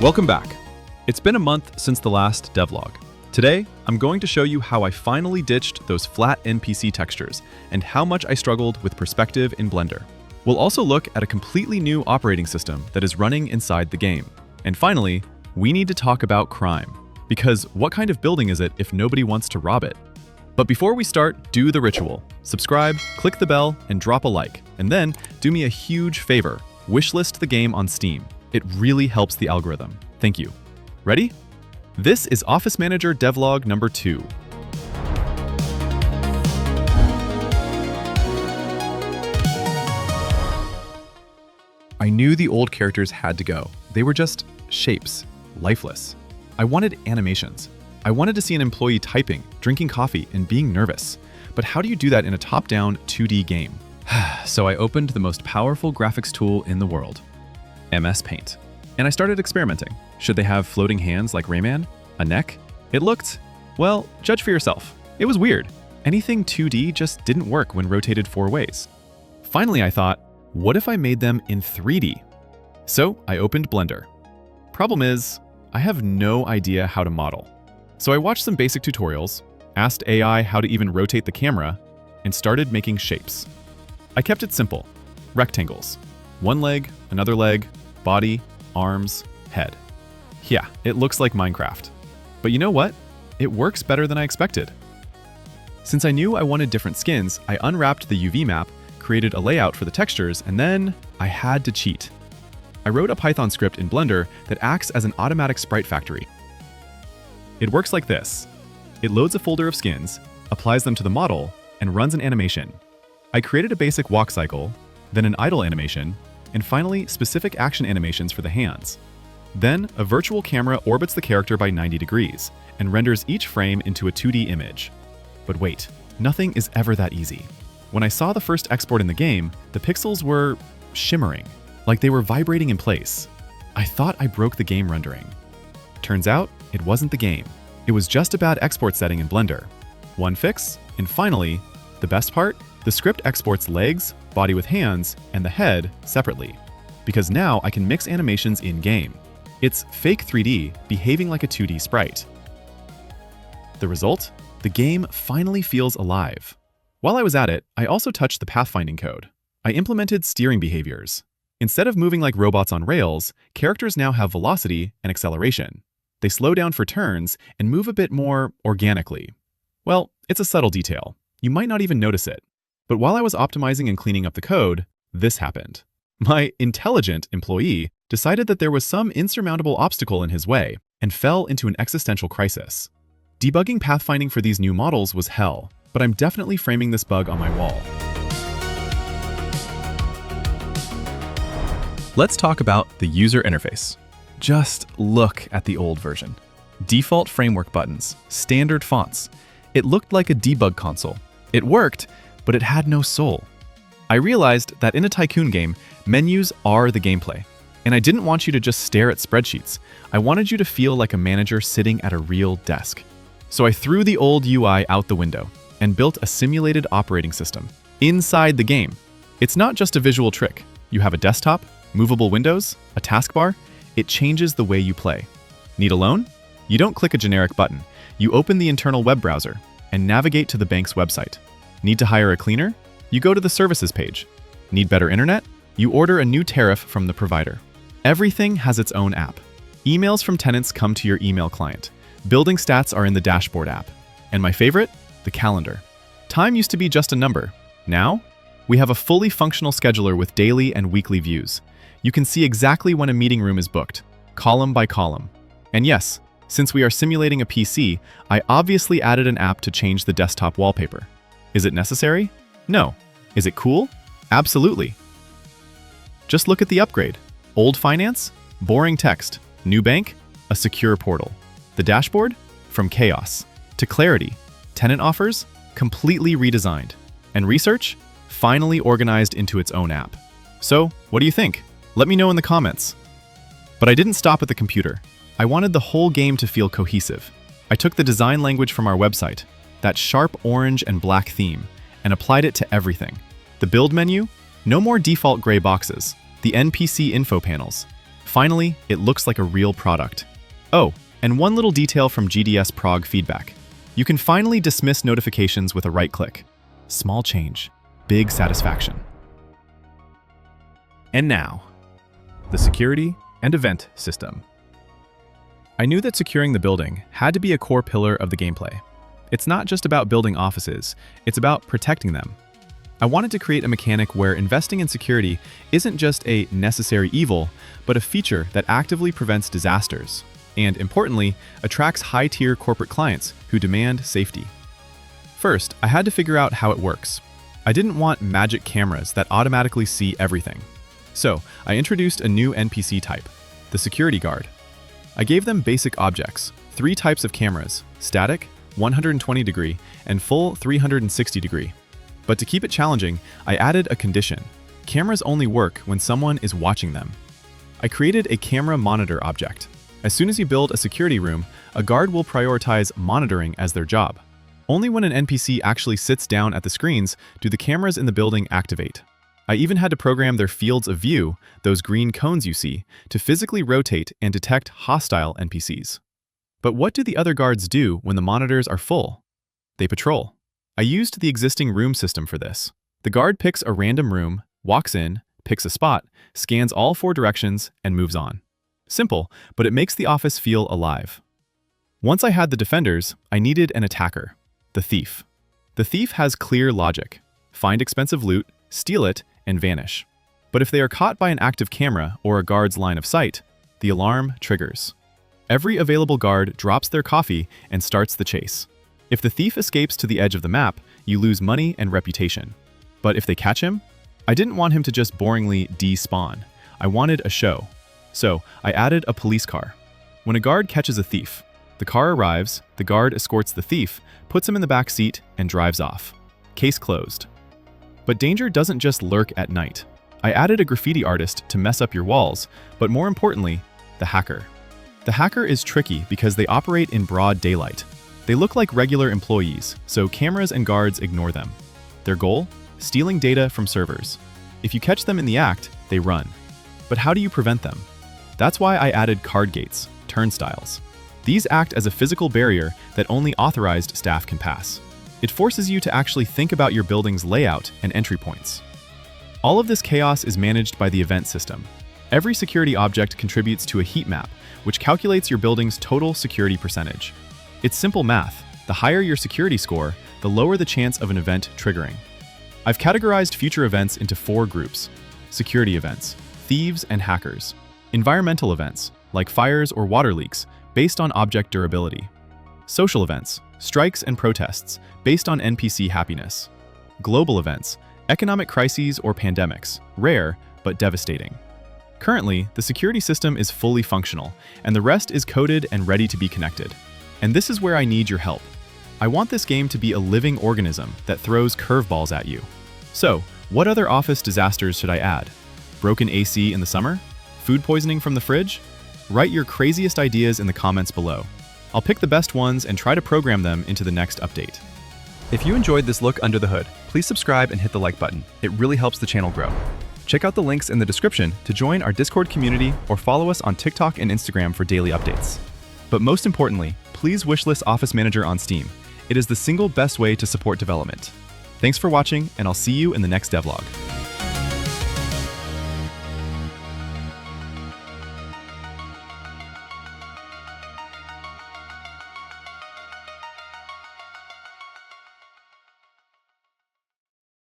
Welcome back. It's been a month since the last devlog. Today, I'm going to show you how I finally ditched those flat NPC textures and how much I struggled with perspective in Blender. We'll also look at a completely new operating system that is running inside the game. And finally, we need to talk about crime. Because what kind of building is it if nobody wants to rob it? But before we start, do the ritual. Subscribe, click the bell, and drop a like. And then, do me a huge favor. Wishlist the game on Steam. It really helps the algorithm. Thank you. Ready? This is Office Manager Devlog number 2. I knew the old characters had to go. They were just shapes, lifeless. I wanted animations. I wanted to see an employee typing, drinking coffee, and being nervous. But how do you do that in a top-down 2D game? So I opened the most powerful graphics tool in the world, MS Paint. And I started experimenting. Should they have floating hands like Rayman? A neck? It looked, well, judge for yourself. It was weird. Anything 2D just didn't work when rotated 4 ways. Finally, I thought, what if I made them in 3D? So I opened Blender. Problem is, I have no idea how to model. So I watched some basic tutorials, asked AI how to even rotate the camera, and started making shapes. I kept it simple. Rectangles. One leg, another leg, body, arms, head. Yeah, it looks like Minecraft. But you know what? It works better than I expected. Since I knew I wanted different skins, I unwrapped the UV map, created a layout for the textures, and then I had to cheat. I wrote a Python script in Blender that acts as an automatic sprite factory. It works like this. It loads a folder of skins, applies them to the model, and runs an animation. I created a basic walk cycle, then an idle animation, and finally specific action animations for the hands. Then, a virtual camera orbits the character by 90 degrees and renders each frame into a 2D image. But wait, nothing is ever that easy. When I saw the first export in the game, the pixels were shimmering, like they were vibrating in place. I thought I broke the game rendering. Turns out, it wasn't the game. It was just a bad export setting in Blender. One fix, and finally, the best part, the script exports legs, body with hands, and the head separately. Because now I can mix animations in-game. It's fake 3D behaving like a 2D sprite. The result? The game finally feels alive. While I was at it, I also touched the pathfinding code. I implemented steering behaviors. Instead of moving like robots on rails, characters now have velocity and acceleration. They slow down for turns and move a bit more organically. Well, it's a subtle detail. You might not even notice it. But while I was optimizing and cleaning up the code, this happened. My intelligent employee decided that there was some insurmountable obstacle in his way and fell into an existential crisis. Debugging pathfinding for these new models was hell, but I'm definitely framing this bug on my wall. Let's talk about the user interface. Just look at the old version. Default framework buttons, standard fonts. It looked like a debug console. It worked, but it had no soul. I realized that in a tycoon game, menus are the gameplay. And I didn't want you to just stare at spreadsheets. I wanted you to feel like a manager sitting at a real desk. So I threw the old UI out the window and built a simulated operating system inside the game. It's not just a visual trick. You have a desktop, movable windows, a taskbar. It changes the way you play. Need a loan? You don't click a generic button. You open the internal web browser and navigate to the bank's website. Need to hire a cleaner? You go to the services page. Need better internet? You order a new tariff from the provider. Everything has its own app. Emails from tenants come to your email client. Building stats are in the dashboard app. And my favorite? The calendar. Time used to be just a number. Now, we have a fully functional scheduler with daily and weekly views. You can see exactly when a meeting room is booked, column by column. And yes, since we are simulating a PC, I obviously added an app to change the desktop wallpaper. Is it necessary? No. Is it cool? Absolutely. Just look at the upgrade. Old finance? Boring text. New bank? A secure portal. The dashboard? From chaos to clarity. Tenant offers? Completely redesigned. And research? Finally organized into its own app. So, what do you think? Let me know in the comments. But I didn't stop at the computer. I wanted the whole game to feel cohesive. I took the design language from our website, that sharp orange and black theme, and applied it to everything. The build menu? No more default gray boxes. The NPC info panels. Finally, it looks like a real product. Oh, and one little detail from GDS Prague feedback. You can finally dismiss notifications with a right click. Small change, big satisfaction. And now, the security and event system. I knew that securing the building had to be a core pillar of the gameplay. It's not just about building offices, it's about protecting them. I wanted to create a mechanic where investing in security isn't just a necessary evil, but a feature that actively prevents disasters, and importantly, attracts high-tier corporate clients who demand safety. First, I had to figure out how it works. I didn't want magic cameras that automatically see everything. So, I introduced a new NPC type, the security guard. I gave them basic objects, 3 types of cameras, static, 120 degree, and full 360 degree. But to keep it challenging, I added a condition. Cameras only work when someone is watching them. I created a camera monitor object. As soon as you build a security room, a guard will prioritize monitoring as their job. Only when an NPC actually sits down at the screens do the cameras in the building activate. I even had to program their fields of view, those green cones you see, to physically rotate and detect hostile NPCs. But what do the other guards do when the monitors are full? They patrol. I used the existing room system for this. The guard picks a random room, walks in, picks a spot, scans all 4 directions, and moves on. Simple, but it makes the office feel alive. Once I had the defenders, I needed an attacker, the thief. The thief has clear logic. Find expensive loot, steal it, and vanish. But if they are caught by an active camera or a guard's line of sight, the alarm triggers. Every available guard drops their coffee and starts the chase. If the thief escapes to the edge of the map, you lose money and reputation. But if they catch him, I didn't want him to just boringly despawn. I wanted a show. So I added a police car. When a guard catches a thief, the car arrives, the guard escorts the thief, puts him in the back seat, and drives off. Case closed. But danger doesn't just lurk at night. I added a graffiti artist to mess up your walls, but more importantly, the hacker. The hacker is tricky because they operate in broad daylight. They look like regular employees, so cameras and guards ignore them. Their goal? Stealing data from servers. If you catch them in the act, they run. But how do you prevent them? That's why I added card gates, turnstiles. These act as a physical barrier that only authorized staff can pass. It forces you to actually think about your building's layout and entry points. All of this chaos is managed by the event system. Every security object contributes to a heat map, which calculates your building's total security percentage. It's simple math. The higher your security score, the lower the chance of an event triggering. I've categorized future events into 4 groups: security events, thieves and hackers; environmental events, like fires or water leaks, based on object durability; social events, strikes and protests, based on NPC happiness; global events, economic crises or pandemics, rare but devastating. Currently, the security system is fully functional, and the rest is coded and ready to be connected. And this is where I need your help. I want this game to be a living organism that throws curveballs at you. So, what other office disasters should I add? Broken AC in the summer? Food poisoning from the fridge? Write your craziest ideas in the comments below. I'll pick the best ones and try to program them into the next update. If you enjoyed this look under the hood, please subscribe and hit the like button. It really helps the channel grow. Check out the links in the description to join our Discord community or follow us on TikTok and Instagram for daily updates. But most importantly, please wishlist Office Manager on Steam. It is the single best way to support development. Thanks for watching, and I'll see you in the next devlog.